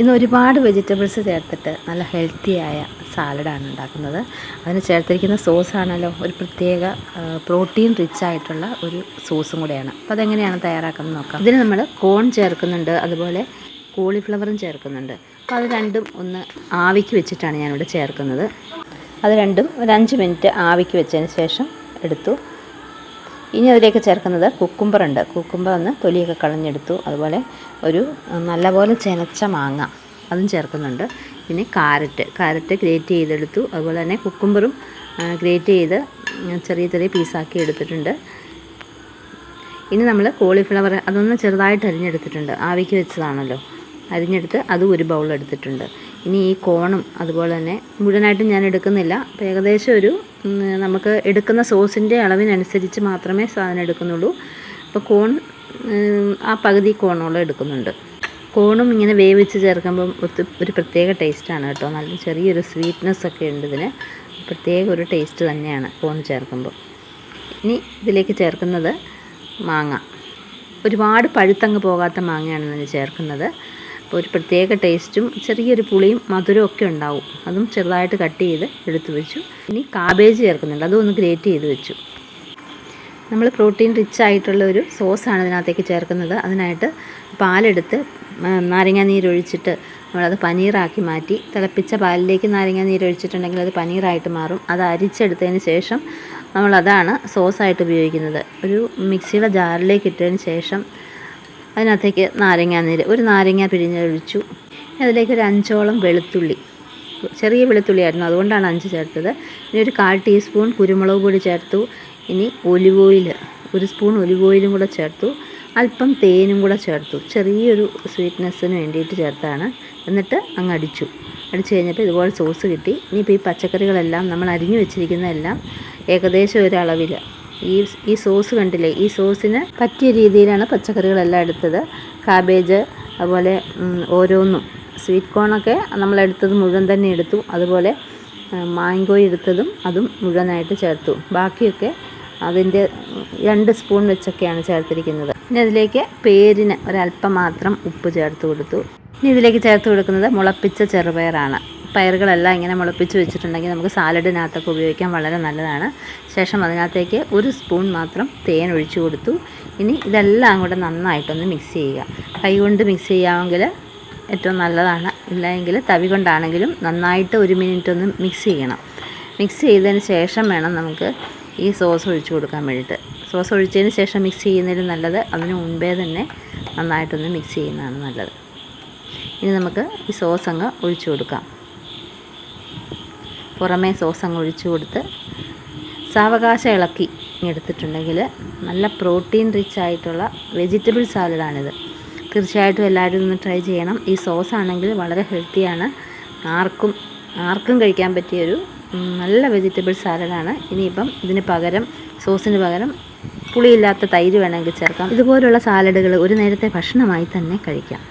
ഇന്ന് ഒരുപാട് വെജിറ്റബിൾസ് ചേർത്തിട്ട് നല്ല ഹെൽത്തിയായ സാലഡാണ് ഉണ്ടാക്കുന്നത്. അതിന് ചേർത്തിരിക്കുന്ന സോസാണല്ലോ ഒരു പ്രത്യേക പ്രോട്ടീൻ റിച്ച് ആയിട്ടുള്ള ഒരു സോസും കൂടെയാണ്. അപ്പോൾ അതെങ്ങനെയാണ് തയ്യാറാക്കുന്നത് നോക്കാം. ഇതിന് നമ്മൾ കോൺ ചേർക്കുന്നുണ്ട്, അതുപോലെ കോളിഫ്ലവറും ചേർക്കുന്നുണ്ട്. അപ്പോൾ അത് രണ്ടും ഒന്ന് ആവിക്ക് വെച്ചിട്ടാണ് ഞാനിവിടെ ചേർക്കുന്നത്. അത് രണ്ടും ഒരു 5 മിനിറ്റ് ആവിക്ക് വെച്ചതിന് ശേഷം എടുത്തു. ഇനി അതിലേക്ക് ചേർക്കുന്നത് കുക്കുംബർ ഉണ്ട്. കുക്കുംബർ ഒന്ന് തൊലിയൊക്കെ കളഞ്ഞെടുത്തു. അതുപോലെ ഒരു നല്ലപോലെ ചെനച്ച മാങ്ങ അതും ചേർക്കുന്നുണ്ട്. പിന്നെ ക്യാരറ്റ് ഗ്രേറ്റ് ചെയ്തെടുത്തു. അതുപോലെ തന്നെ കുക്കുംബറും ഗ്രേറ്റ് ചെയ്ത് ചെറിയ ചെറിയ പീസാക്കി എടുത്തിട്ടുണ്ട്. ഇനി നമ്മൾ കോളിഫ്ലവർ അതൊന്ന് ചെറുതായിട്ട് അരിഞ്ഞെടുത്തിട്ടുണ്ട്. ആവിക്ക് വെച്ചതാണല്ലോ, അരിഞ്ഞെടുത്ത് അതും ഒരു ബൗൾ എടുത്തിട്ടുണ്ട്. ഇനി ഈ കോണും അതുപോലെ തന്നെ മുഴുവനായിട്ടും ഞാൻ എടുക്കുന്നില്ല. അപ്പോൾ ഏകദേശം ഒരു നമുക്ക് എടുക്കുന്ന സോസിൻ്റെ അളവിനനുസരിച്ച് മാത്രമേ സാധനം എടുക്കുന്നുള്ളൂ. അപ്പോൾ കോൺ ആ പകുതി കോണോളം എടുക്കുന്നുണ്ട്. കോണും ഇങ്ങനെ വേവിച്ച് ചേർക്കുമ്പം ഒരു പ്രത്യേക ടേസ്റ്റാണ് കേട്ടോ. നല്ല ചെറിയൊരു സ്വീറ്റ്നെസ് ഒക്കെ ഉണ്ട് ഇതിന്. പ്രത്യേക ഒരു ടേസ്റ്റ് തന്നെയാണ് കോൺ ചേർക്കുമ്പോൾ. ഇനി ഇതിലേക്ക് ചേർക്കുന്നത് മാങ്ങ. ഒരുപാട് പഴുത്തങ്ങ് പോകാത്ത മാങ്ങയാണ് ഇതിന് ചേർക്കുന്നത്. അപ്പോൾ ഒരു പ്രത്യേക ടേസ്റ്റും ചെറിയൊരു പുളിയും മധുരവും ഒക്കെ ഉണ്ടാവും. അതും ചെറുതായിട്ട് കട്ട് ചെയ്ത് എടുത്തു വെച്ചു. ഇനി കാബേജ് ചേർക്കുന്നുണ്ട്, അതും ഒന്ന് ഗ്രേറ്റ് ചെയ്ത് വെച്ചു. നമ്മൾ പ്രോട്ടീൻ റിച്ച് ആയിട്ടുള്ള ഒരു സോസാണ് ഇതിനകത്തേക്ക് ചേർക്കുന്നത്. അതിനായിട്ട് പാലെടുത്ത് നാരങ്ങാ നീരൊഴിച്ചിട്ട് നമ്മളത് പനീറാക്കി മാറ്റി. തിളപ്പിച്ച പാലിലേക്ക് നാരങ്ങാ നീരൊഴിച്ചിട്ടുണ്ടെങ്കിൽ അത് പനീറായിട്ട് മാറും. അത് അരിച്ചെടുത്തതിന് ശേഷം നമ്മളതാണ് സോസായിട്ട് ഉപയോഗിക്കുന്നത്. ഒരു മിക്സിയുടെ ജാറിലേക്ക് ഇട്ടതിന് ശേഷം അതിനകത്തേക്ക് ഒരു നാരങ്ങ പിഴിഞ്ഞൊഴിച്ചു. അതിലേക്ക് ഒരു 5ഓളം വെളുത്തുള്ളി, ചെറിയ വെളുത്തുള്ളിയായിരുന്നു, അതുകൊണ്ടാണ് 5 ചേർത്തത്. ഇനി ഒരു 1/4 ടീസ്പൂൺ കുരുമുളക് പൊടി ചേർത്തു. ഇനി ഒലിവ് ഓയിൽ, 1 സ്പൂൺ ഒലിവ് ഓയിലും കൂടെ ചേർത്തു. അല്പം തേനും കൂടെ ചേർത്തു. ചെറിയൊരു സ്വീറ്റ്നെസ്സിന് വേണ്ടിയിട്ട് ചേർത്താണ്. എന്നിട്ട് അങ്ങ് അടിച്ചു കഴിഞ്ഞപ്പോൾ ഇതുപോലെ സോസ് കിട്ടി. ഇനിയിപ്പോൾ ഈ പച്ചക്കറികളെല്ലാം നമ്മൾ അരിഞ്ഞു വെച്ചിരിക്കുന്നതെല്ലാം ഏകദേശം ഒരളവിൽ ഈ സോസ് കണ്ടില്ലേ, ഈ സോസിന് പറ്റിയ രീതിയിലാണ് പച്ചക്കറികളെല്ലാം എടുത്തത്. കാബേജ് അതുപോലെ ഓരോന്നും, സ്വീറ്റ് കോണൊക്കെ നമ്മളെടുത്തത് മുഴുവൻ തന്നെ എടുത്തു. അതുപോലെ മാംഗോ എടുത്തതും അതും മുഴുവനായിട്ട് ചേർത്തു. ബാക്കിയൊക്കെ അതിൻ്റെ 2 സ്പൂൺ വെച്ചൊക്കെയാണ് ചേർത്തിരിക്കുന്നത്. ഇനി അതിലേക്ക് പേരിന് ഒരല്പം മാത്രം ഉപ്പ് ചേർത്ത് കൊടുത്തു. ഇനി ഇതിലേക്ക് ചേർത്ത് കൊടുക്കുന്നത് മുളപ്പിച്ച ചെറുപയറാണ്. പയറുകളെല്ലാം ഇങ്ങനെ മുളപ്പിച്ച് വെച്ചിട്ടുണ്ടെങ്കിൽ നമുക്ക് സാലഡിനകത്തൊക്കെ ഉപയോഗിക്കാൻ വളരെ നല്ലതാണ്. ശേഷം അതിനകത്തേക്ക് 1 സ്പൂൺ മാത്രം തേൻ ഒഴിച്ചു കൊടുത്തു. ഇനി ഇതെല്ലാം കൂടെ നന്നായിട്ടൊന്ന് മിക്സ് ചെയ്യുക. കൈകൊണ്ട് മിക്സ് ചെയ്യാമെങ്കിൽ ഏറ്റവും നല്ലതാണ്. ഇല്ലെങ്കിൽ തവി കൊണ്ടാണെങ്കിലും നന്നായിട്ട് 1 മിനിറ്റ് ഒന്ന് മിക്സ് ചെയ്യണം. മിക്സ് ചെയ്തതിന് ശേഷം വേണം നമുക്ക് ഈ സോസ് ഒഴിച്ചു കൊടുക്കാൻ വേണ്ടിയിട്ട്. സോസ് ഒഴിച്ചതിന് ശേഷം മിക്സ് ചെയ്യുന്നതിലും നല്ലത് അതിന് മുൻപേ തന്നെ നന്നായിട്ടൊന്ന് മിക്സ് ചെയ്യുന്നതാണ് നല്ലത്. ഇനി നമുക്ക് ഈ സോസ് അങ്ങ് ഒഴിച്ചു കൊടുക്കാം. പുറമേ സോസ് അങ്ങ് ഒഴിച്ചു കൊടുത്ത് സാവകാശം ഇളക്കി എടുത്തിട്ടുണ്ടെങ്കിൽ നല്ല പ്രോട്ടീൻ റിച്ച് ആയിട്ടുള്ള വെജിറ്റബിൾ സാലഡാണിത്. തീർച്ചയായിട്ടും എല്ലാവരും ഒന്ന് ട്രൈ ചെയ്യണം. ഈ സോസ് ആണെങ്കിൽ വളരെ ഹെൽത്തിയാണ്. ആർക്കും കഴിക്കാൻ പറ്റിയൊരു നല്ല വെജിറ്റബിൾ സാലഡാണ്. ഇനിയിപ്പം ഇതിന് പകരം, സോസിന് പകരം പുളിയില്ലാത്ത തൈര് വേണമെങ്കിൽ ചേർക്കാം. ഇതുപോലുള്ള സാലഡുകൾ ഒരു നേരത്തെ ഭക്ഷണമായി തന്നെ കഴിക്കാം.